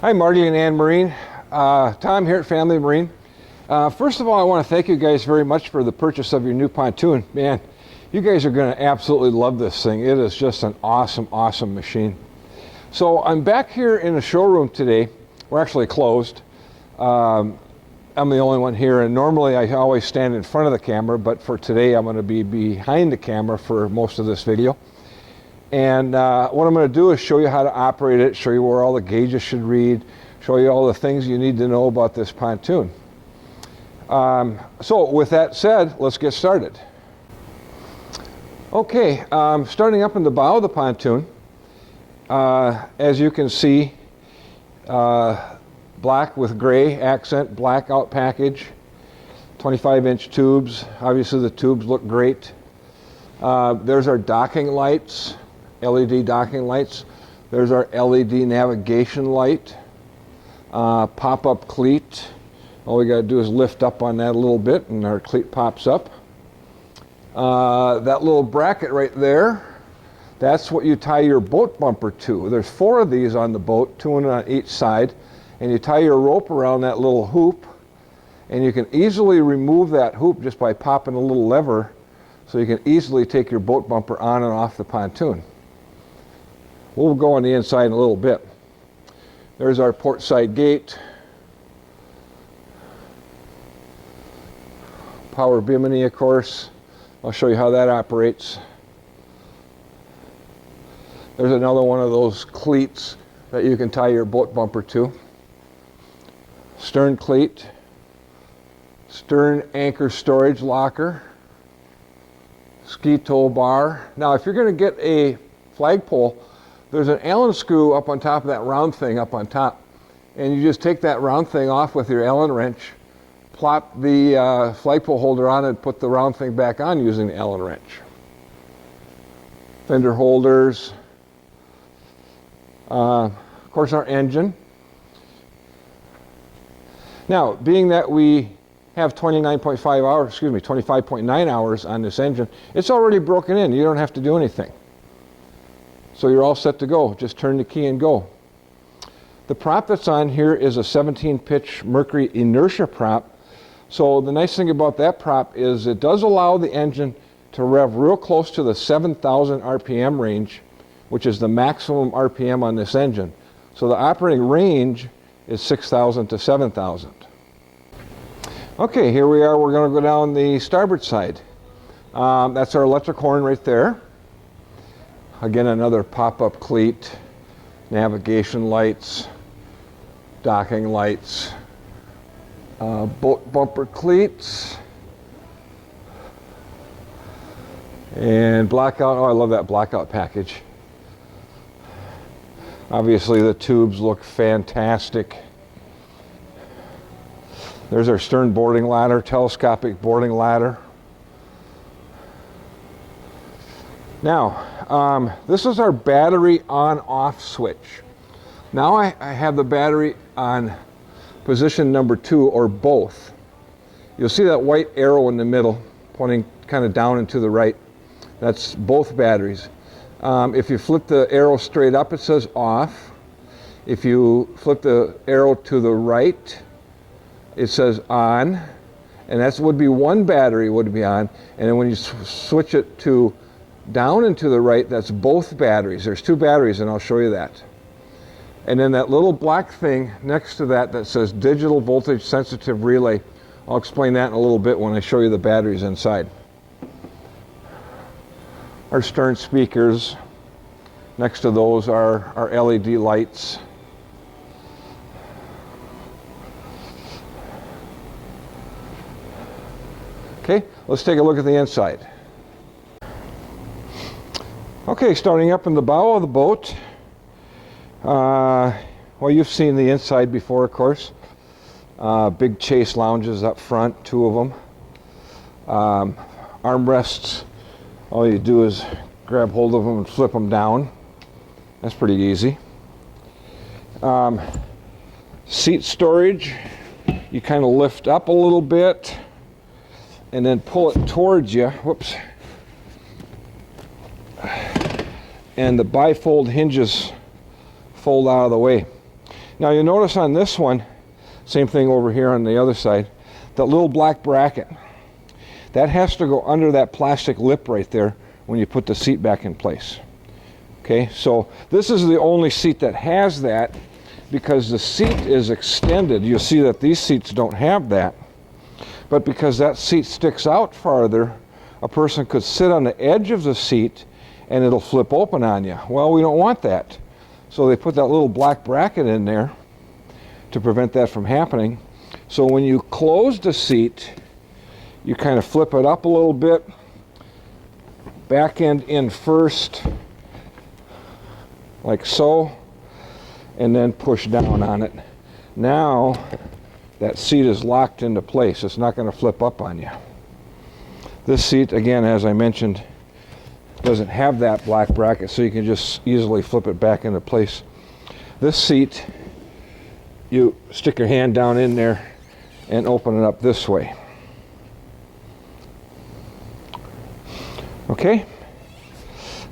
Hi, Marty and Ann Marine. Tom here at Family Marine. First of all, I want to thank you guys very much for the purchase of your new pontoon. Man, you guys are going to absolutely love this thing. It is just an awesome, awesome machine. So I'm back here in the showroom today. We're actually closed. I'm the only one here, and normally I always stand in front of the camera, but for today I'm going to be behind the camera for most of this video. And what I'm going to do is show you how to operate it, show you where all the gauges should read, show you all the things you need to know about this pontoon. So with that said, let's get started. Okay, starting up in the bow of the pontoon, as you can see, black with gray accent, black out package, 25-inch tubes. Obviously the tubes look great. There's our docking lights. LED docking lights. There's our LED navigation light, pop-up cleat. All we got to do is lift up on that a little bit and our cleat pops up. That little bracket right there, that's what you tie your boat bumper to. There's 4 of these on the boat, 2 on each side, and you tie your rope around that little hoop, and you can easily remove that hoop just by popping a little lever, so you can easily take your boat bumper on and off the pontoon. We'll go on the inside in a little bit. There's our port side gate. Power bimini, of course. I'll show you how that operates. There's another one of those cleats that you can tie your boat bumper to. Stern cleat. Stern anchor storage locker. Ski tow bar. Now if you're going to get a flagpole, there's an Allen screw up on top of that round thing up on top, and you just take that round thing off with your Allen wrench, plop the flagpole holder on and put the round thing back on using the Allen wrench. Fender holders, of course our engine. Now, being that we have 25.9 hours on this engine, it's already broken in. You don't have to do anything. So you're all set to go. Just turn the key and go. The prop that's on here is a 17-pitch Mercury Inertia Prop. So the nice thing about that prop is it does allow the engine to rev real close to the 7,000 RPM range, which is the maximum RPM on this engine. So the operating range is 6,000 to 7,000. Okay, here we are. We're going to go down the starboard side. That's our electric horn right there. Again, another pop-up cleat, navigation lights, docking lights, boat bumper cleats, and blackout. Oh, I love that blackout package. Obviously the tubes look fantastic. There's our stern boarding ladder, telescopic boarding ladder. Now, this is our battery on-off switch. Now I have the battery on position number 2 or both. You'll see that white arrow in the middle pointing kind of down and to the right. That's both batteries. If you flip the arrow straight up, it says off. If you flip the arrow to the right, it says on. And that would be one battery would be on. And then when you switch it to down and to the right, that's both batteries. There's 2 batteries, and I'll show you that. And then that little black thing next to that that says digital voltage sensitive relay, I'll explain that in a little bit when I show you the batteries inside. Our stern speakers. Next to those are our LED lights. Okay, let's take a look at the inside. Okay, starting up in the bow of the boat. Well, you've seen the inside before, of course. Big chase lounges up front, 2 of them. Armrests, all you do is grab hold of them and flip them down. That's pretty easy. Seat storage, you kind of lift up a little bit and then pull it towards you. Whoops. And the bifold hinges fold out of the way. Now you notice on this one, same thing over here on the other side, that little black bracket. That has to go under that plastic lip right there when you put the seat back in place. Okay, so this is the only seat that has that because the seat is extended. You'll see that these seats don't have that. But because that seat sticks out farther, a person could sit on the edge of the seat and it'll flip open on you. Well, we don't want that. So they put that little black bracket in there to prevent that from happening. So when you close the seat, you kind of flip it up a little bit, back end in first, like so, and then push down on it. Now that seat is locked into place. It's not going to flip up on you. This seat, again, as I mentioned, doesn't have that black bracket, so you can just easily flip it back into place. This seat, you stick your hand down in there and open it up this way. Okay,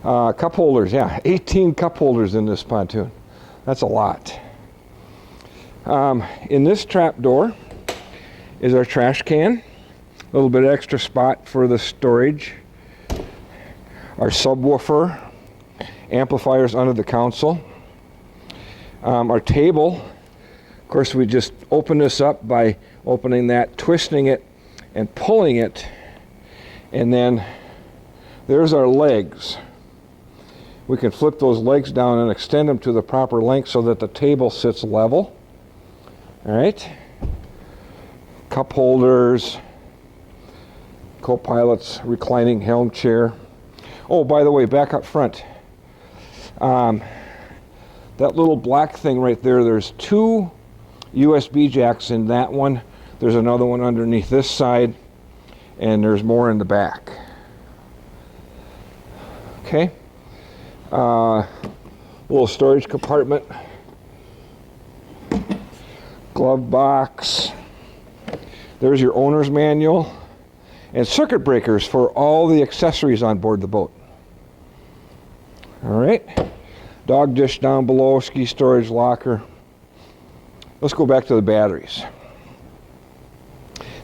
cup holders, yeah, 18 cup holders in this pontoon. That's a lot. In this trap door is our trash can, a little bit extra spot for the storage. Our subwoofer, amplifiers under the console. Our table, of course we just open this up by opening that, twisting it, and pulling it, and then there's our legs. We can flip those legs down and extend them to the proper length so that the table sits level. All right. Cup holders, co-pilot's reclining helm chair. Oh, by the way, back up front. That little black thing right there, there's 2 USB jacks in that one. There's another one underneath this side, and there's more in the back. Okay. Little storage compartment. Glove box. There's your owner's manual. And circuit breakers for all the accessories on board the boat. All right. Dog dish down below, ski storage locker. Let's go back to the batteries.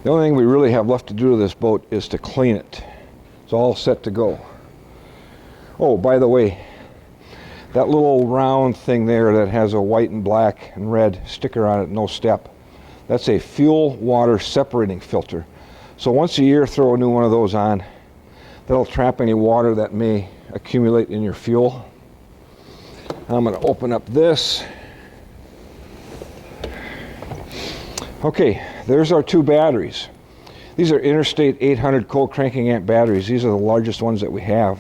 The only thing we really have left to do to this boat is to clean it. It's all set to go. Oh, by the way, that little round thing there that has a white and black and red sticker on it, no step, that's a fuel water separating filter. So once a year, throw a new one of those on. That'll trap any water that may accumulate in your fuel. I'm going to open up this. Okay, there's our 2 batteries. These are Interstate 800 cold cranking amp batteries. These are the largest ones that we have.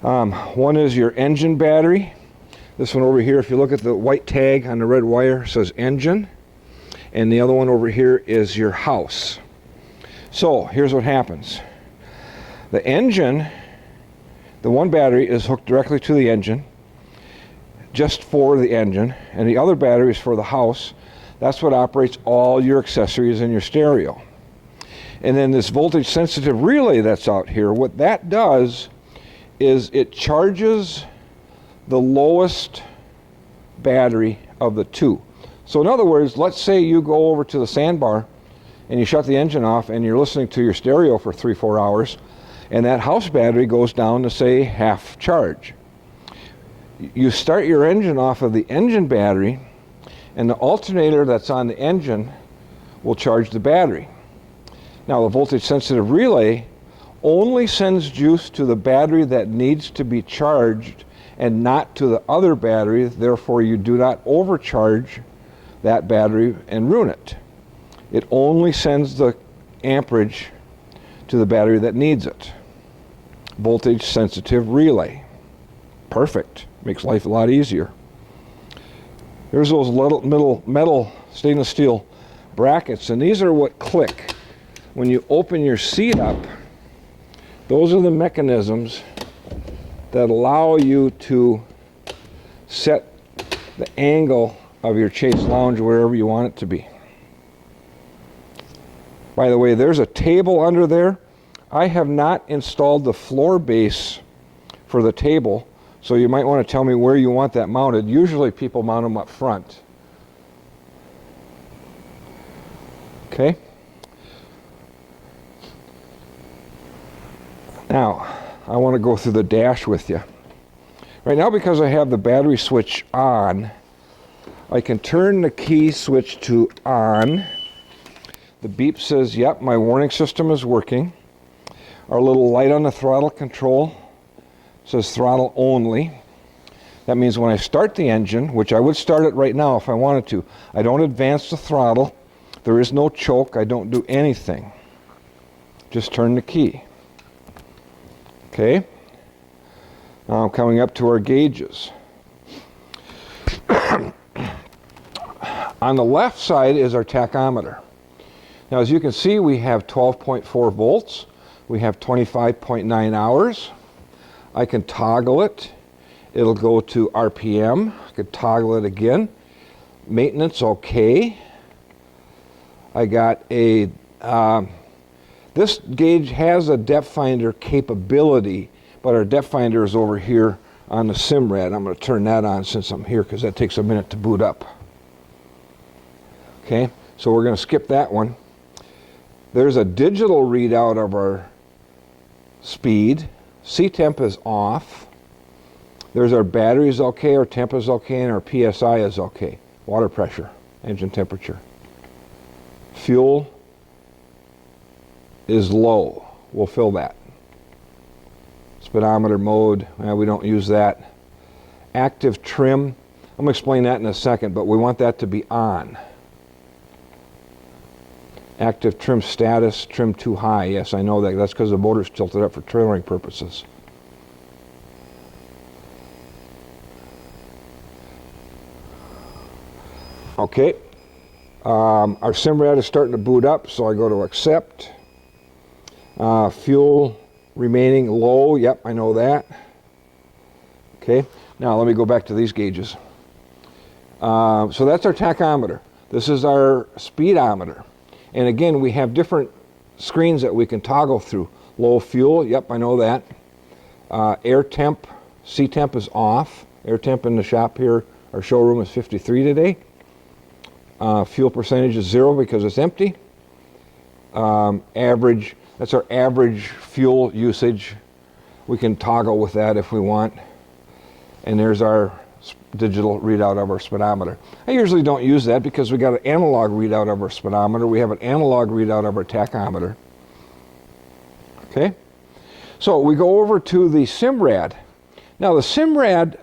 One is your engine battery. This one over here, if you look at the white tag on the red wire, says engine. And the other one over here is your house. So here's what happens. The engine, the one battery is hooked directly to the engine, just for the engine, and the other battery is for the house. That's what operates all your accessories in your stereo. And then this voltage sensitive relay that's out here, what that does is it charges the lowest battery of the 2. So in other words, let's say you go over to the sandbar and you shut the engine off and you're listening to your stereo for 3-4 hours, and that house battery goes down to, say, half charge. You start your engine off of the engine battery, and the alternator that's on the engine will charge the battery. Now the voltage sensitive relay only sends juice to the battery that needs to be charged and not to the other battery. Therefore, you do not overcharge that battery and ruin it. It only sends the amperage to the battery that needs it. Voltage sensitive relay. Perfect. Makes life a lot easier. There's those little metal stainless steel brackets, and these are what click. When you open your seat up, those are the mechanisms that allow you to set the angle of your chase lounge wherever you want it to be. By the way, there's a table under there. I have not installed the floor base for the table, So you might want to tell me where you want that mounted. Usually people mount them up front. Okay. Now, I want to go through the dash with you. Right now, because I have the battery switch on, I can turn the key switch to on. The beep says, yep, my warning system is working. Our little light on the throttle control says throttle only. That means when I start the engine, which I would start it right now if I wanted to, I don't advance the throttle. There is no choke. I don't do anything. Just turn the key. Okay. Now I'm coming up to our gauges. On the left side is our tachometer. Now, as you can see, we have 12.4 volts. We have 25.9 hours. I can toggle it. It'll go to RPM. I could toggle it again. Maintenance, okay. I got a, this gauge has a depth finder capability, but our depth finder is over here on the Simrad. I'm going to turn that on since I'm here because that takes a minute to boot up. Okay, so we're going to skip that one. There's a digital readout of our speed. C-temp is off. There's our battery is okay, our temp is okay, and our PSI is okay. Water pressure, engine temperature. Fuel is low. We'll fill that. Speedometer mode, we don't use that. Active trim, I'm going to explain that in a second, but we want that to be on. Active trim status, trim too high. Yes, I know that. That's because the motor's tilted up for trailering purposes. Okay. Our Simrad is starting to boot up, so I go to accept. Fuel remaining low. Yep, I know that. Okay. Now let me go back to these gauges. So that's our tachometer. This is our speedometer. And again, we have different screens that we can toggle through. Low fuel, yep, I know that. Air temp, C-temp is off. Air temp in the shop here, our showroom is 53 today. Fuel percentage is 0 because it's empty. Average, that's our average fuel usage. We can toggle with that if we want. And there's our digital readout of our speedometer. I usually don't use that because we got an analog readout of our speedometer. We have an analog readout of our tachometer. Okay, so we go over to the Simrad. Now the Simrad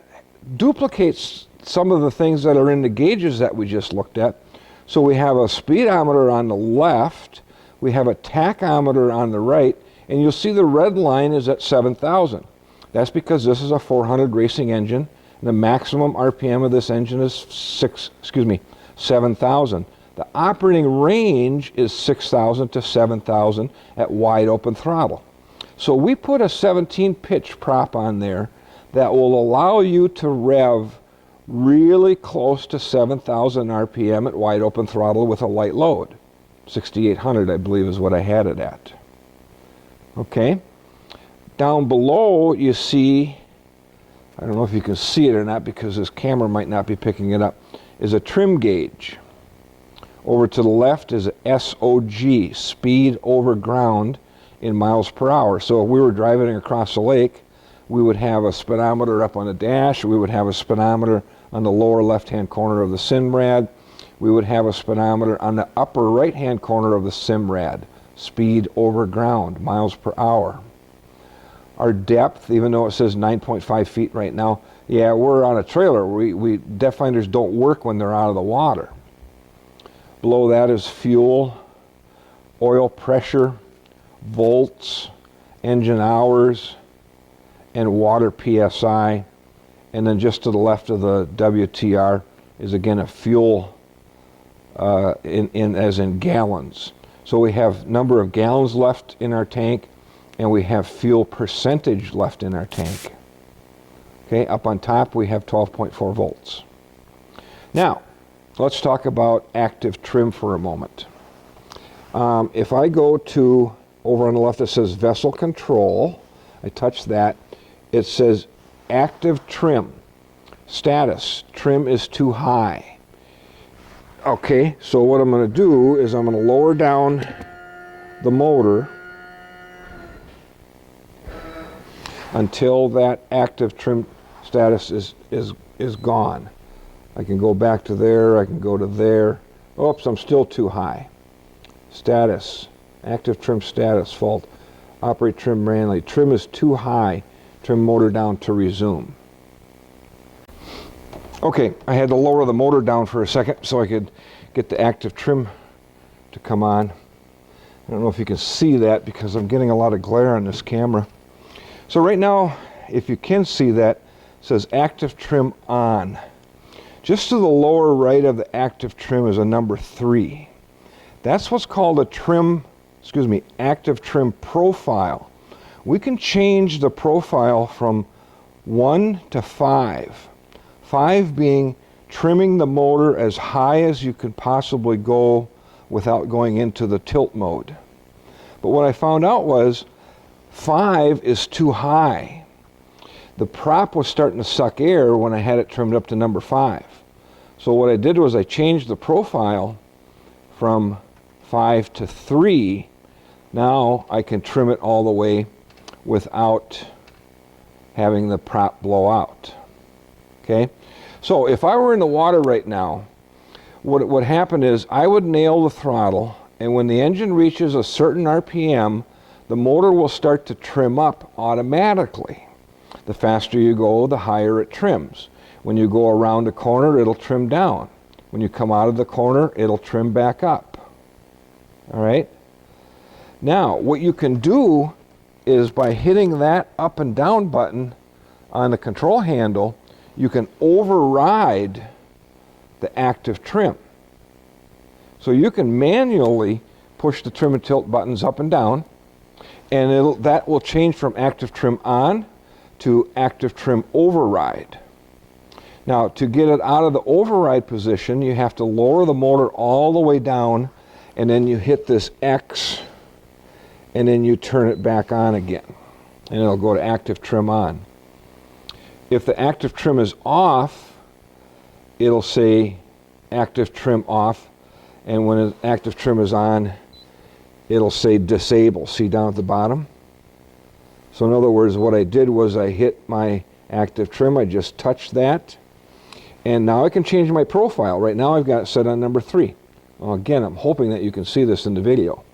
duplicates some of the things that are in the gauges that we just looked at. So we have a speedometer on the left, we have a tachometer on the right, and you'll see the red line is at 7,000. That's because this is a 400 racing engine. The maximum RPM of this engine is 7,000. The operating range is 6,000 to 7,000 at wide open throttle. So we put a 17 pitch prop on there that will allow you to rev really close to 7,000 RPM at wide open throttle with a light load. 6,800 I believe is what I had it at. Okay. Down below you see, I don't know if you can see it or not because this camera might not be picking it up, is a trim gauge. Over to the left is a SOG, speed over ground in miles per hour. So if we were driving across the lake, we would have a speedometer up on the dash, we would have a speedometer on the lower left-hand corner of the Simrad, we would have a speedometer on the upper right-hand corner of the Simrad, speed over ground, miles per hour. Our depth, even though it says 9.5 feet right now, yeah, we're on a trailer. Depth finders don't work when they're out of the water. Below that is fuel, oil pressure, volts, engine hours, and water PSI. And then just to the left of the WTR is again a fuel as in gallons. So we have number of gallons left in our tank, and we have fuel percentage left in our tank. Okay, up on top we have 12.4 volts. Now, let's talk about active trim for a moment. If I go to, over on the left it says vessel control, I touch that, it says active trim status. Trim is too high. Okay, so what I'm going to do is I'm going to lower down the motor until that active trim status is gone. I can go back to there, I can go to there. Oops, I'm still too high. Status, active trim status, fault. Operate trim manually. Trim is too high. Trim motor down to resume. Okay, I had to lower the motor down for a second so I could get the active trim to come on. I don't know if you can see that because I'm getting a lot of glare on this camera. So right now, if you can see that, it says active trim on. Just to the lower right of the active trim is a number 3. That's what's called a active trim profile. We can change the profile from 1 to 5. 5 being trimming the motor as high as you could possibly go without going into the tilt mode. But what I found out was 5 is too high. The prop was starting to suck air when I had it trimmed up to number 5. So what I did was I changed the profile from 5 to 3. Now I can trim it all the way without having the prop blow out. Okay? So if I were in the water right now, what would happen is I would nail the throttle, and when the engine reaches a certain RPM, the motor will start to trim up automatically. The faster you go, the higher it trims. When you go around a corner, it'll trim down. When you come out of the corner, it'll trim back up. All right? Now, what you can do is by hitting that up and down button on the control handle, you can override the active trim. So you can manually push the trim and tilt buttons up and down, and that will change from active trim on to active trim override. Now, to get it out of the override position, you have to lower the motor all the way down, and then you hit this X, and then you turn it back on again, and it'll go to active trim on. If the active trim is off, it'll say active trim off, and when the active trim is on, it'll say disable. See down at the bottom? So in other words, what I did was I hit my active trim, I just touched that, and now I can change my profile. Right now I've got it set on number 3. Well, again, I'm hoping that you can see this in the video.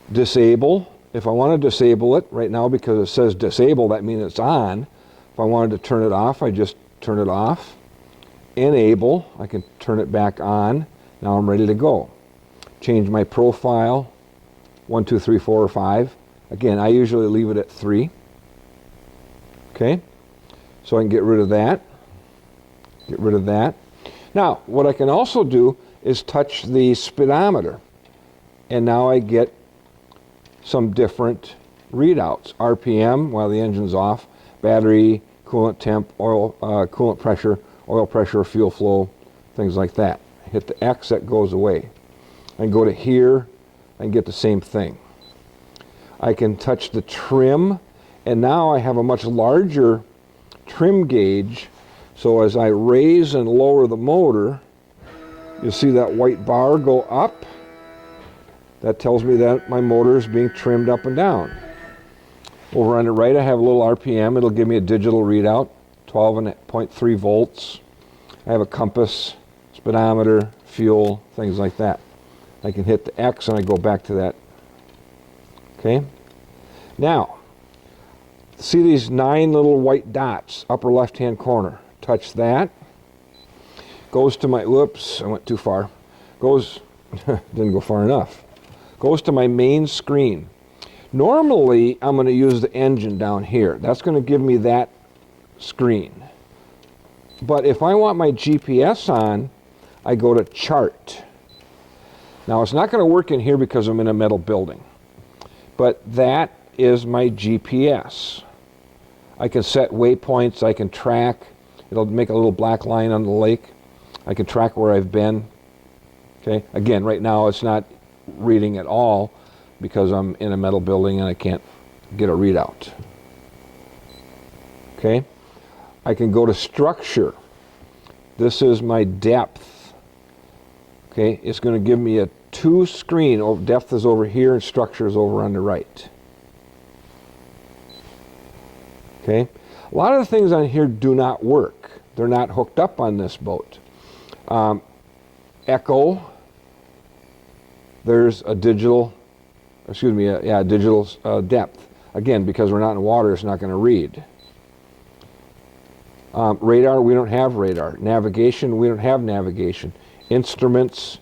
Disable. If I want to disable it right now, because it says disable, that means it's on. If I wanted to turn it off, I just turn it off. Enable, I can turn it back on. Now I'm ready to go. Change my profile, 1, 2, 3, 4, or 5. Again, I usually leave it at 3. Okay, so I can get rid of that. Get rid of that. Now, what I can also do is touch the speedometer, and now I get some different readouts. RPM while the engine's off, battery, coolant temp, oil, coolant pressure, oil pressure, fuel flow, things like that. Hit the X, that goes away. I can go to here and get the same thing. I can touch the trim, and now I have a much larger trim gauge, so as I raise and lower the motor, you'll see that white bar go up. That tells me that my motor is being trimmed up and down. Over on the right, I have a little RPM. It'll give me a digital readout, 12.3 volts. I have a compass, speedometer, fuel, things like that. I can hit the X and I go back to that. Okay? Now, see these 9 little white dots, upper left-hand corner. Touch that. Goes to my, whoops, I went too far. Goes, didn't go far enough. Goes to my main screen. Normally, I'm going to use the engine down here. That's going to give me that screen. But if I want my GPS on, I go to Chart. Now, it's not going to work in here because I'm in a metal building. But that is my GPS. I can set waypoints, I can track. It'll make a little black line on the lake. I can track where I've been. Okay. Again, right now it's not reading at all because I'm in a metal building and I can't get a readout. Okay, I can go to structure. This is my depth. Okay, it's going to give me a 2 screen. Oh, depth is over here and structure is over on the right. Okay, a lot of the things on here do not work. They're not hooked up on this boat. Echo, there's a digital, excuse me, digital depth. Again, because we're not in water, it's not going to read. Radar, we don't have radar. Navigation, we don't have navigation. Instruments,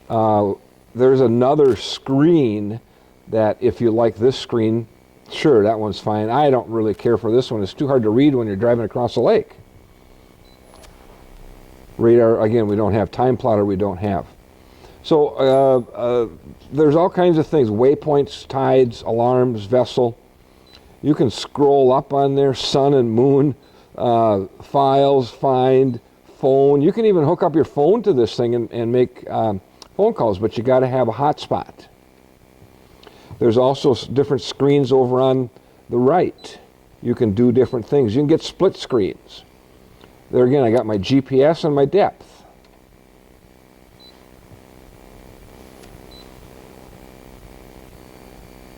there's another screen that if you like this screen, sure, that one's fine. I don't really care for this one. It's too hard to read when you're driving across a lake. Radar, again, we don't have. Time plotter, we don't have. So there's all kinds of things. Waypoints, tides, alarms, vessel. You can scroll up on there, sun and moon, files, find, phone. You can even hook up your phone to this thing and make phone calls, but you got to have a hotspot. There's also different screens over on the right. You can do different things. You can get split screens. There again, I got my GPS and my depth.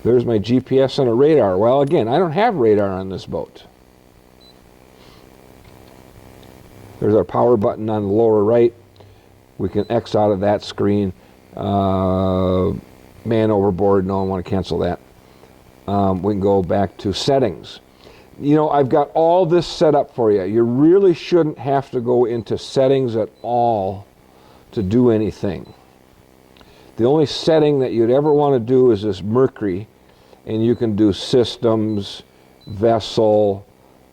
There's my GPS and a radar. Well, again, I don't have radar on this boat. There's our power button on the lower right. We can X out of that screen. Man overboard, no, I want to cancel that. We can go back to settings. You know, I've got all this set up for you. You really shouldn't have to go into settings at all to do anything. The only setting that you'd ever want to do is this Mercury, and you can do systems, vessel,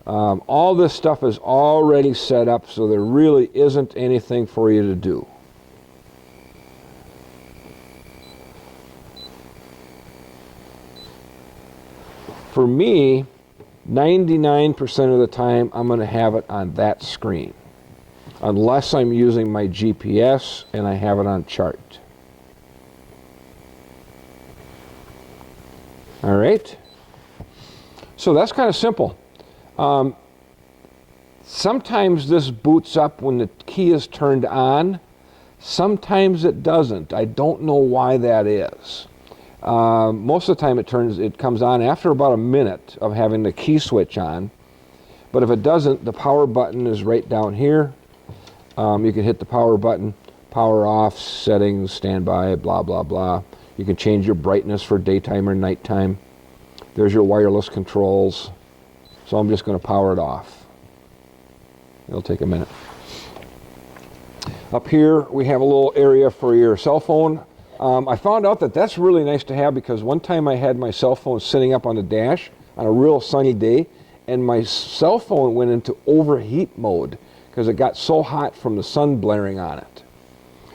all this stuff is already set up, so there really isn't anything for you to do. For me, 99% of the time, I'm going to have it on that screen, unless I'm using my GPS and I have it on chart. All right? So that's kind of simple. Sometimes this boots up when the key is turned on. Sometimes it doesn't. I don't know why that is. Most of the time it comes on after about a minute of having the key switch on. But if it doesn't, the power button is right down here. You can hit the power button, power off, settings, standby, blah, blah, blah. You can change your brightness for daytime or nighttime. There's your wireless controls. So I'm just going to power it off. It'll take a minute. Up here we have a little area for your cell phone. I found out that that's really nice to have because one time I had my cell phone sitting up on the dash on a real sunny day, and my cell phone went into overheat mode because it got so hot from the sun blaring on it.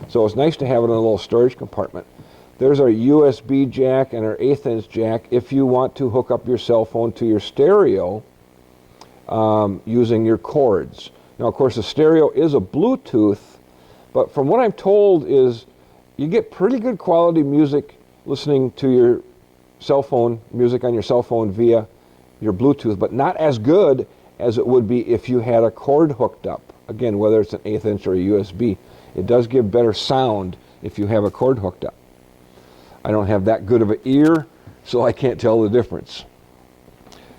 So it's nice to have it in a little storage compartment. There's our USB jack and our 1/8 inch jack if you want to hook up your cell phone to your stereo using your cords. Now, of course, the stereo is a Bluetooth, but from what I'm told is you get pretty good quality music listening to your cell phone, music on your cell phone via your Bluetooth, but not as good as it would be if you had a cord hooked up. Again, whether it's an 1/8 inch or a USB, it does give better sound if you have a cord hooked up. I don't have that good of an ear, so I can't tell the difference.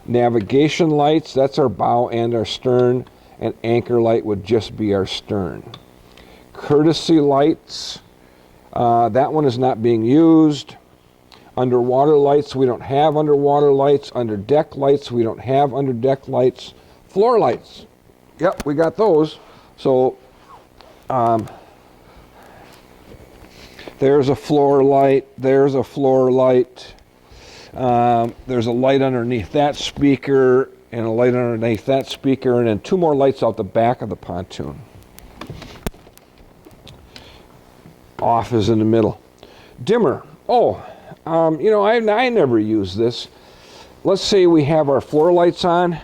Navigation lights, that's our bow and our stern, and anchor light would just be our stern. Courtesy lights, that one is not being used. Underwater lights, we don't have underwater lights. Under deck lights, we don't have under deck lights. Floor lights, yep, we got those. So there's a floor light, there's a floor light. There's a light underneath that speaker and a light underneath that speaker, and then 2 more lights out the back of the pontoon. Off is in the middle. Dimmer. Oh, you know, I never use this. Let's say we have our floor lights on,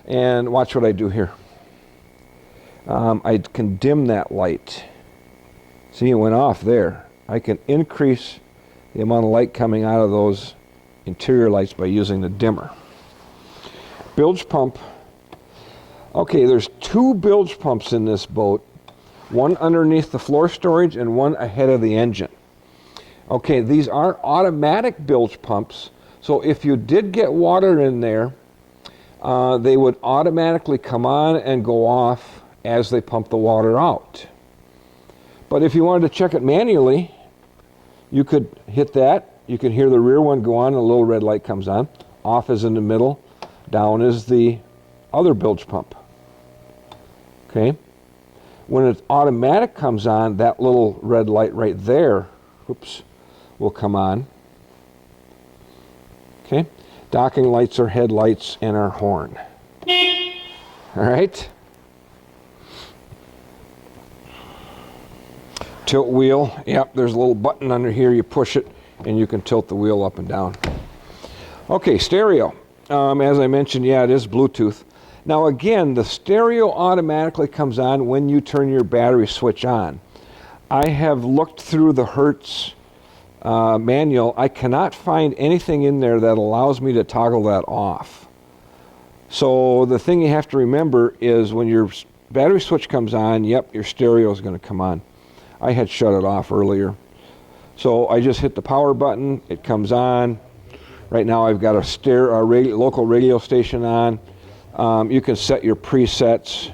and watch what I do here. I can dim that light. See, it went off there. I can increase the amount of light coming out of those interior lights by using the dimmer. Bilge pump Okay, there's 2 bilge pumps in this boat, one underneath the floor storage and one ahead of the engine. Okay, these are automatic bilge pumps, so if you did get water in there, they would automatically come on and go off as they pump the water out. But if you wanted to check it manually, you could hit that. You can hear the rear one go on, a little red light comes on. Off is in the middle, down is the other bilge pump. Okay? When it's automatic comes on, that little red light right there, oops, will come on. Okay? Docking lights are headlights and our horn. All right? Tilt wheel, yep, there's a little button under here, you push it and you can tilt the wheel up and down. Okay, stereo. As I mentioned, yeah, it is Bluetooth. Now again, the stereo automatically comes on when you turn your battery switch on. I have looked through the Hertz manual. I cannot find anything in there that allows me to toggle that off. So the thing you have to remember is when your battery switch comes on, yep, your stereo is going to come on. I had shut it off earlier. So I just hit the power button, it comes on. Right now I've got a local radio station on. You can set your presets,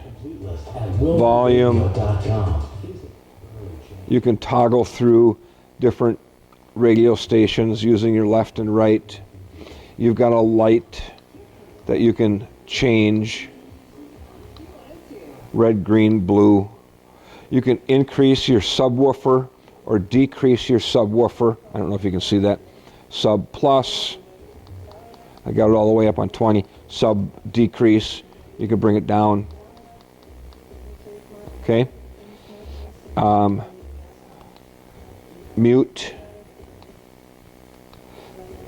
volume. You can toggle through different radio stations using your left and right. You've got a light that you can change, red, green, blue. You can increase your subwoofer or decrease your subwoofer. I don't know if you can see that. Sub plus. I got it all the way up on 20. Sub decrease. You can bring it down. Okay. Mute.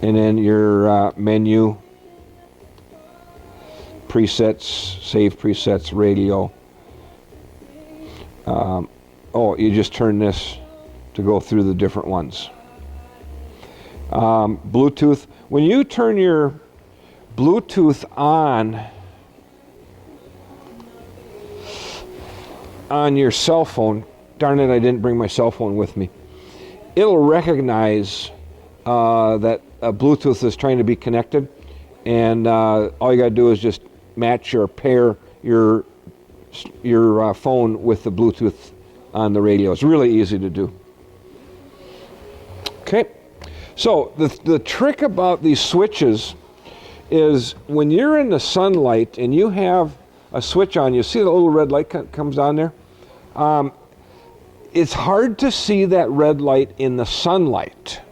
And then your menu. Presets. Save presets. Radio. Oh, you just turn this to go through the different ones. Bluetooth. When you turn your Bluetooth on your cell phone, darn it, I didn't bring my cell phone with me. It'll recognize that Bluetooth is trying to be connected, and all you got to do is just match or pair your phone with the Bluetooth on the radio. It's really easy to do. Okay, so the trick about these switches is when you're in the sunlight and you have a switch on, you see the little red light comes on there? It's hard to see that red light in the sunlight.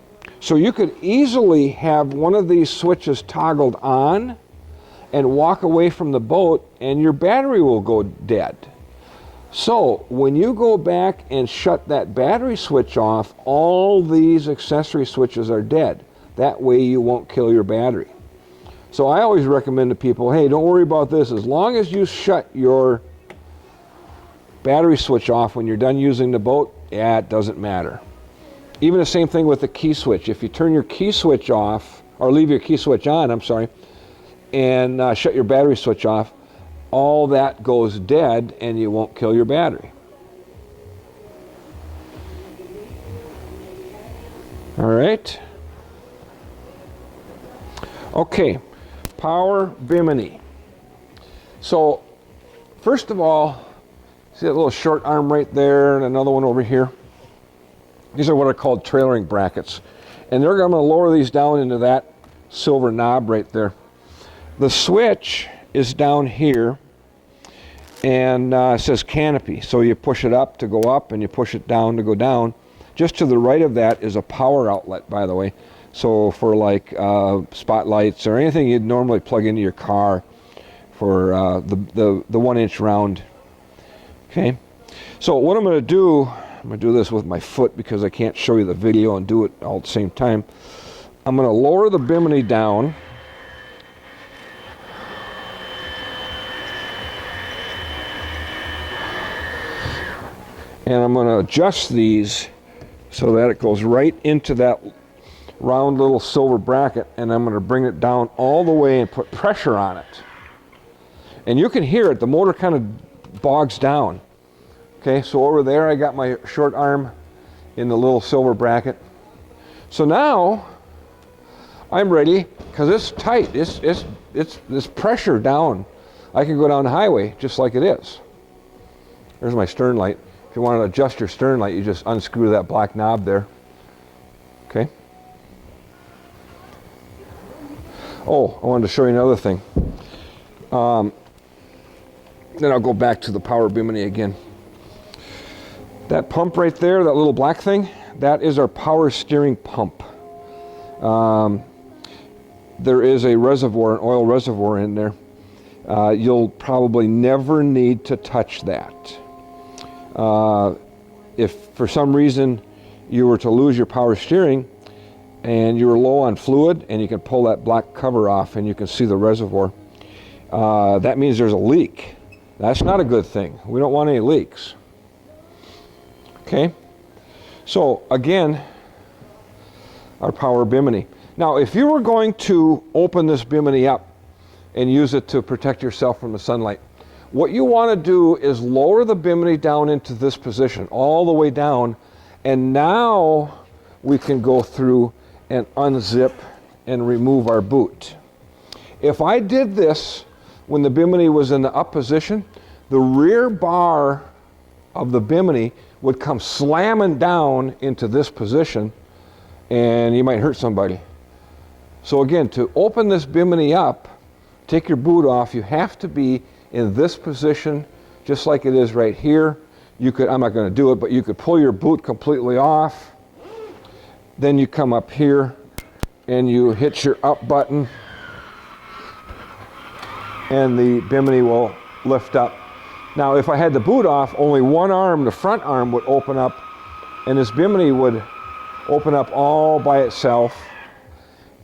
So you could easily have one of these switches toggled on and walk away from the boat and your battery will go dead. So when you go back and shut that battery switch off, all these accessory switches are dead. That way you won't kill your battery. So I always recommend to people, hey, don't worry about this. As long as you shut your battery switch off when you're done using the boat, yeah, it doesn't matter. Even the same thing with the key switch. If you turn your key switch off, or leave your key switch on, I'm sorry, and shut your battery switch off, all that goes dead and you won't kill your battery. All right. Okay, power bimini. So first of all, see that little short arm right there and another one over here? These are what are called trailering brackets. And I'm going to lower these down into that silver knob right there. The switch is down here and it says canopy. So you push it up to go up and you push it down to go down. Just to the right of that is a power outlet, by the way. So for like spotlights or anything you'd normally plug into your car for the 1 inch round. Okay. So what I'm going to do this with my foot because I can't show you the video and do it all at the same time. I'm going to lower the bimini down. And I'm going to adjust these so that it goes right into that round little silver bracket, and I'm going to bring it down all the way and put pressure on it. And you can hear it, the motor kind of bogs down. Okay, so over there I got my short arm in the little silver bracket. So now I'm ready, because it's tight, it's pressure down. I can go down the highway just like it is. There's my stern light. If you want to adjust your stern light, you just unscrew that black knob there. Okay. Oh, I wanted to show you another thing. Then I'll go back to the power bimini again. That pump right there, that little black thing, that is our power steering pump. There is a reservoir, an oil reservoir in there. You'll probably never need to touch that. If for some reason you were to lose your power steering and you were low on fluid, and you can pull that black cover off and you can see the reservoir, that means there's a leak. That's not a good thing. We don't want any leaks. Okay, so again, our power bimini. Now, if you were going to open this bimini up and use it to protect yourself from the sunlight, what you want to do is lower the bimini down into this position, all the way down, and now we can go through and unzip and remove our boot. If I did this when the bimini was in the up position, the rear bar of the bimini would come slamming down into this position, and you might hurt somebody. So again, to open this bimini up, take your boot off, you have to be in this position, just like it is right here. You could, I'm not going to do it, but you could pull your boot completely off. Then you come up here and you hit your up button, and the bimini will lift up. Now, if I had the boot off, only one arm, the front arm, would open up, and this bimini would open up all by itself,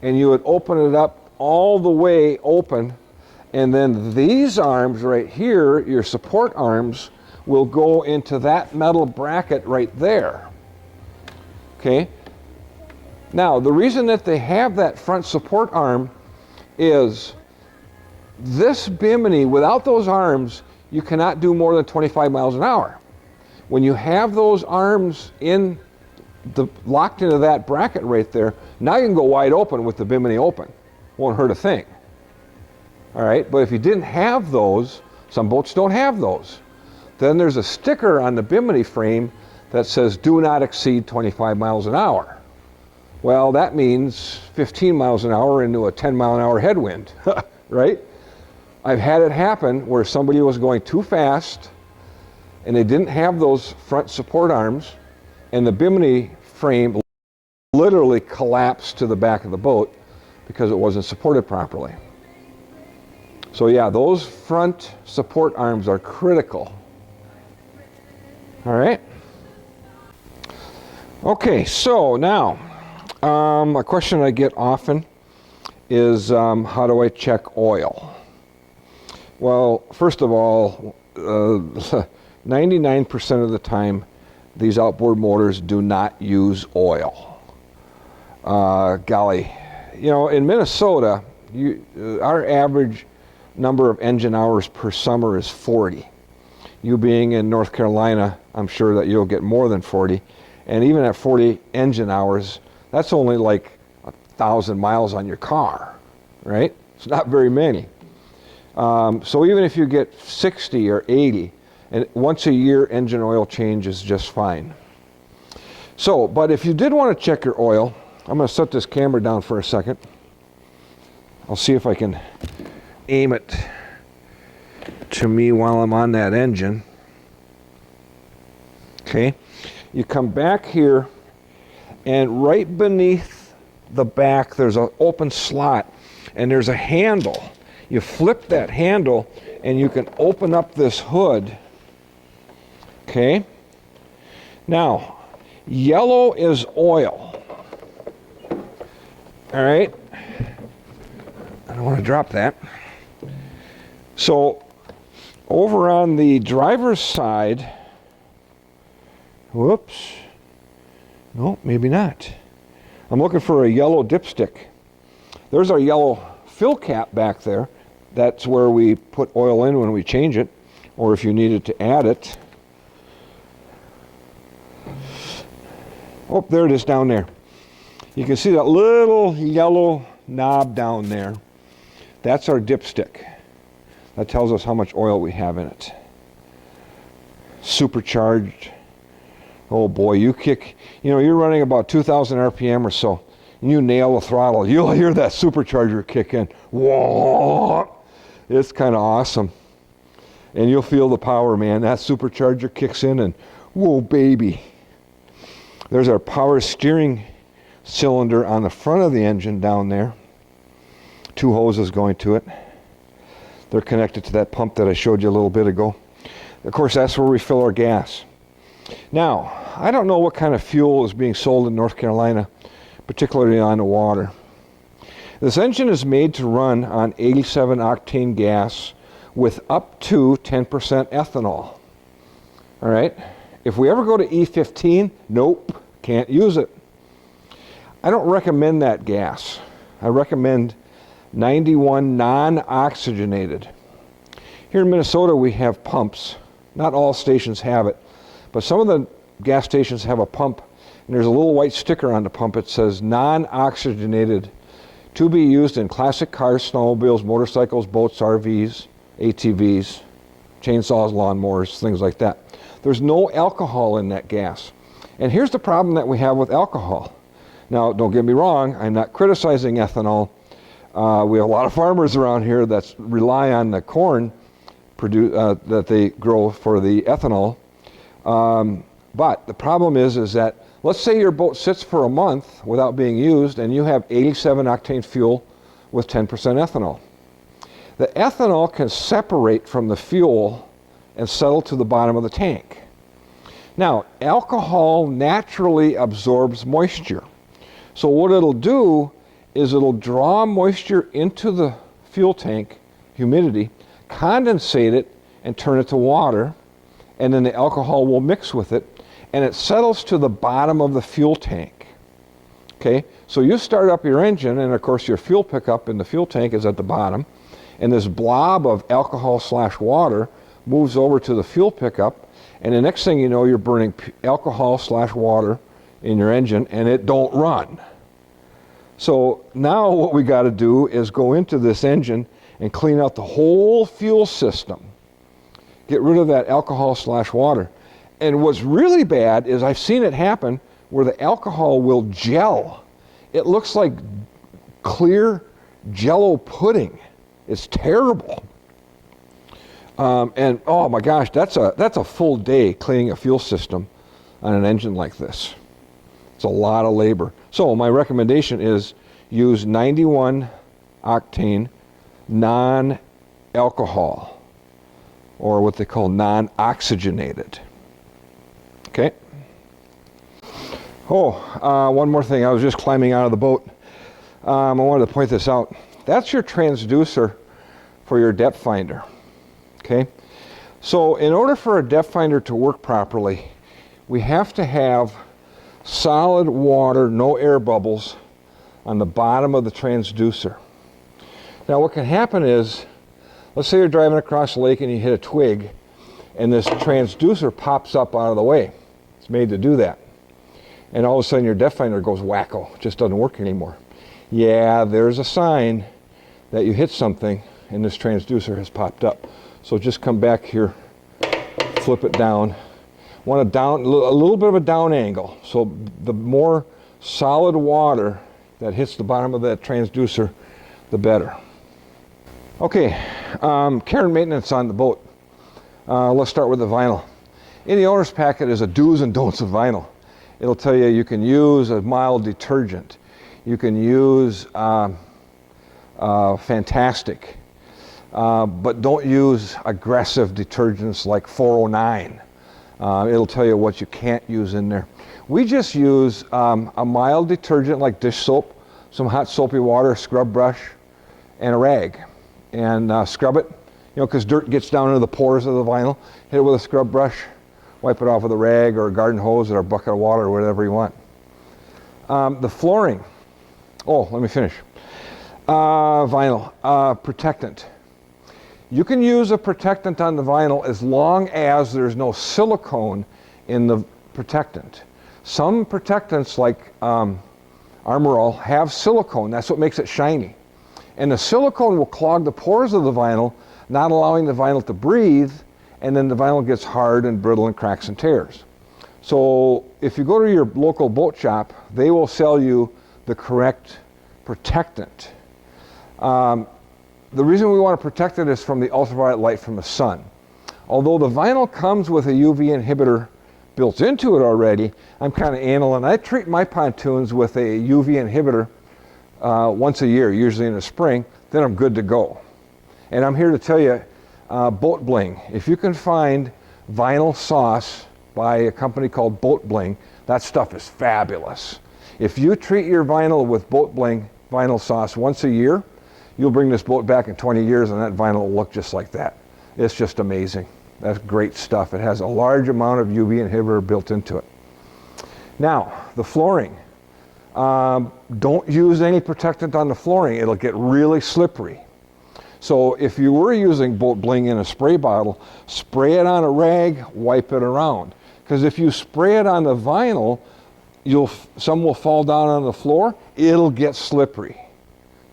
and you would open it up all the way open, and then these arms right here, your support arms, will go into that metal bracket right there. Okay? Now, the reason that they have that front support arm is this bimini, without those arms, you cannot do more than 25 miles an hour. When you have those arms locked into that bracket right there, now you can go wide open with the bimini open. Won't hurt a thing. All right, but if you didn't have those, some boats don't have those, then there's a sticker on the bimini frame that says do not exceed 25 miles an hour. Well, that means 15 miles an hour into a 10 mile an hour headwind, right? I've had it happen where somebody was going too fast and they didn't have those front support arms, and the bimini frame literally collapsed to the back of the boat because it wasn't supported properly. So yeah, those front support arms are critical. All right. Okay, so now, a question I get often is how do I check oil? Well, first of all, 99% of the time, these outboard motors do not use oil. Golly, you know, in Minnesota, our average number of engine hours per summer is 40. You being in North Carolina, I'm sure that you'll get more than 40. And even at 40 engine hours, that's only like 1,000 miles on your car, right? It's not very many. So even if you get 60 or 80, and once a year engine oil change is just fine. So, but if you did want to check your oil, I'm going to set this camera down for a second. I'll see if I can aim it to me while I'm on that engine. Okay, you come back here, and right beneath the back there's an open slot, and there's a handle. You flip that handle and you can open up this hood. Okay, now yellow is oil. All right, I don't want to drop that. So over on the driver's side, whoops, no, maybe not. I'm looking for a yellow dipstick. There's our yellow fill cap back there. that's where we put oil in when we change it, or if you needed to add it. Oh, there it is down there. You can see that little yellow knob down there. That's our dipstick. That tells us how much oil we have in it. Supercharged. Oh boy, you kick, you're running about 2,000 RPM or so, and you nail the throttle, you'll hear that supercharger kick in. Whoa! It's kind of awesome. And you'll feel the power, man. That supercharger kicks in and whoa, baby. There's our power steering cylinder on the front of the engine down there. 2 hoses going to it. They're connected to that pump that I showed you a little bit ago. Of course, that's where we fill our gas. Now, I don't know what kind of fuel is being sold in North Carolina, particularly on the water. This engine is made to run on 87 octane gas with up to 10% ethanol. All right? If we ever go to E15, nope, can't use it. I don't recommend that gas. I recommend 91 non-oxygenated. Here in Minnesota we have pumps. Not all stations have it, but some of the gas stations have a pump, and there's a little white sticker on the pump. It says non-oxygenated, to be used in classic cars, snowmobiles, motorcycles, boats, RVs, ATVs, chainsaws, lawnmowers, things like that. There's no alcohol in that gas. And here's the problem that we have with alcohol. Now, don't get me wrong, I'm not criticizing ethanol. We have a lot of farmers around here that rely on the corn that they grow for the ethanol. But the problem is that, let's say your boat sits for a month without being used and you have 87 octane fuel with 10% ethanol. The ethanol can separate from the fuel and settle to the bottom of the tank. Now, alcohol naturally absorbs moisture. So what it'll do is it'll draw moisture into the fuel tank, humidity, condensate it, and turn it to water, and then the alcohol will mix with it, and it settles to the bottom of the fuel tank. Okay, so you start up your engine, and of course your fuel pickup in the fuel tank is at the bottom, and this blob of alcohol/water moves over to the fuel pickup, and the next thing you know, you're burning alcohol/water in your engine, and it don't run. So now what we got to do is go into this engine and clean out the whole fuel system. Get rid of that alcohol/water. And what's really bad is I've seen it happen where the alcohol will gel. It looks like clear Jell-O pudding. It's terrible. And oh my gosh, that's a full day cleaning a fuel system on an engine like this. It's a lot of labor. So my recommendation is use 91 octane non-alcohol, or what they call non-oxygenated. Okay. Oh, one more thing. I was just climbing out of the boat. I wanted to point this out. That's your transducer for your depth finder. Okay. So in order for a depth finder to work properly, we have to have solid water, no air bubbles, on the bottom of the transducer. Now what can happen is, let's say you're driving across the lake and you hit a twig, and this transducer pops up out of the way. It's made to do that. And all of a sudden your depth finder goes wacko, it just doesn't work anymore. Yeah, there's a sign that you hit something and this transducer has popped up. So just come back here, flip it down. Want a little bit of a down angle. So the more solid water that hits the bottom of that transducer, the better. Okay, care and maintenance on the boat. Let's start with the vinyl. In the owner's packet is a do's and don'ts of vinyl. It'll tell you you can use a mild detergent. You can use Fantastic. But don't use aggressive detergents like 409. It'll tell you what you can't use in there. We just use a mild detergent like dish soap, some hot soapy water, scrub brush, and a rag. And scrub it, because dirt gets down into the pores of the vinyl. Hit it with a scrub brush, wipe it off with a rag or a garden hose or a bucket of water or whatever you want. The flooring. Oh, let me finish. Vinyl. Protectant. You can use a protectant on the vinyl as long as there's no silicone in the protectant. Some protectants like Armor All have silicone. That's what makes it shiny. And the silicone will clog the pores of the vinyl, not allowing the vinyl to breathe, and then the vinyl gets hard and brittle and cracks and tears. So if you go to your local boat shop, they will sell you the correct protectant. The reason we want to protect it is from the ultraviolet light from the sun. Although the vinyl comes with a UV inhibitor built into it already, I'm kind of anal, and I treat my pontoons with a UV inhibitor once a year, usually in the spring, then I'm good to go. And I'm here to tell you, Boat Bling, if you can find vinyl sauce by a company called Boat Bling, that stuff is fabulous. If you treat your vinyl with Boat Bling vinyl sauce once a year, you'll bring this boat back in 20 years and that vinyl will look just like that. It's just amazing. That's great stuff. It has a large amount of UV inhibitor built into it. Now, the flooring. Don't use any protectant on the flooring. It'll get really slippery. So if you were using Boat Bling in a spray bottle, spray it on a rag, wipe it around. Because if you spray it on the vinyl, some will fall down on the floor, it'll get slippery.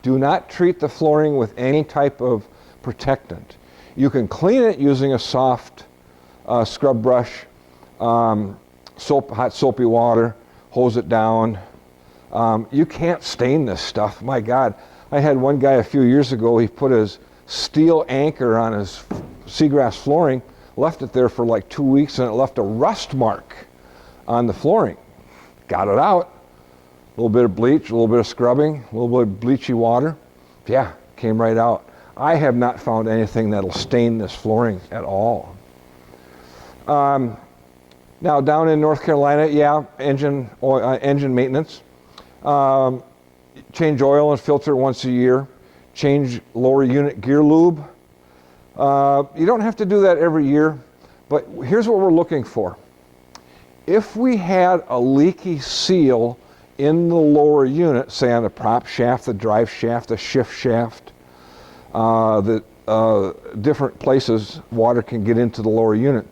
Do not treat the flooring with any type of protectant. You can clean it using a soft scrub brush, hot soapy water, hose it down. You can't stain this stuff. My God, I had one guy a few years ago, he put his steel anchor on his seagrass flooring, left it there for like 2 weeks, and it left a rust mark on the flooring. Got it out. A little bit of bleach, a little bit of scrubbing, a little bit of bleachy water. Yeah, came right out. I have not found anything that'll stain this flooring at all. Now down in North Carolina, yeah, engine maintenance. Change oil and filter once a year. Change lower unit gear lube. You don't have to do that every year, but here's what we're looking for. If we had a leaky seal in the lower unit, say on the prop shaft, the drive shaft, the shift shaft, the different places water can get into the lower unit.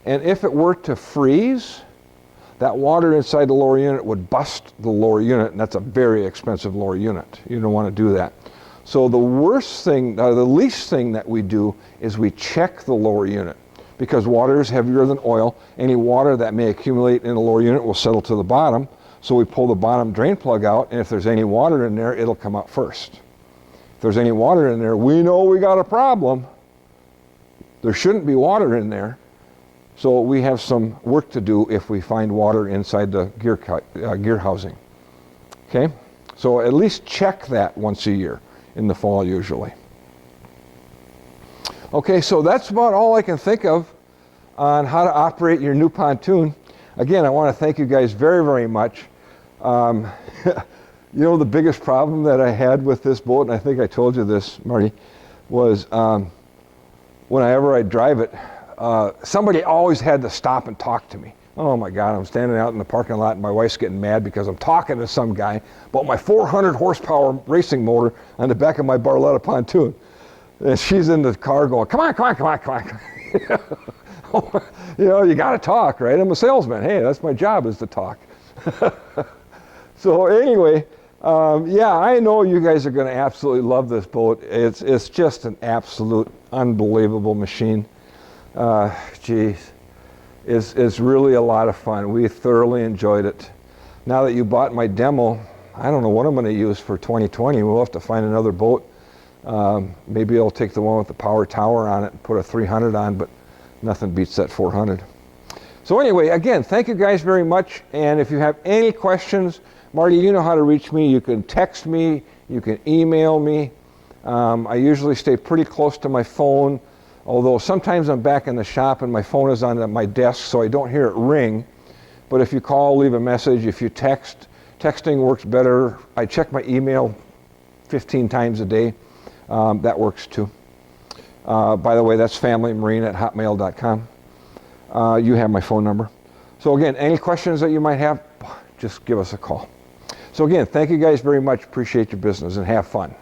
And if it were to freeze, that water inside the lower unit would bust the lower unit, and that's a very expensive lower unit. You don't want to do that. So the worst thing, the least thing that we do is we check the lower unit, because water is heavier than oil. Any water that may accumulate in the lower unit will settle to the bottom. So we pull the bottom drain plug out, and if there's any water in there, it'll come out first. If there's any water in there, we know we got a problem. There shouldn't be water in there. So we have some work to do if we find water inside the gear housing. Okay? So at least check that once a year in the fall usually. Okay, so that's about all I can think of on how to operate your new pontoon. Again, I want to thank you guys very, very much. You know, the biggest problem that I had with this boat, and I think I told you this, Marty, was whenever I drive it, somebody always had to stop and talk to me. Oh my God, I'm standing out in the parking lot and my wife's getting mad because I'm talking to some guy about my 400 horsepower racing motor on the back of my Barletta pontoon. And she's in the car going, come on, come on, come on, come on. You know, you got to talk, right? I'm a salesman. Hey, that's my job, is to talk. So anyway, yeah, I know you guys are going to absolutely love this boat. It's just an absolute unbelievable machine. Geez, it's really a lot of fun. We thoroughly enjoyed it. Now that you bought my demo, I don't know what I'm going to use for 2020. We'll have to find another boat. Maybe I'll take the one with the power tower on it and put a 300 on, but nothing beats that 400. So anyway, again, thank you guys very much. And if you have any questions, Marty, you know how to reach me. You can text me, you can email me. I usually stay pretty close to my phone, although sometimes I'm back in the shop and my phone is on my desk, so I don't hear it ring. But if you call, leave a message. If you text, texting works better. I check my email 15 times a day. That works too. By the way, that's familymarine@hotmail.com. You have my phone number. So again, any questions that you might have, just give us a call. So again, thank you guys very much. Appreciate your business and have fun.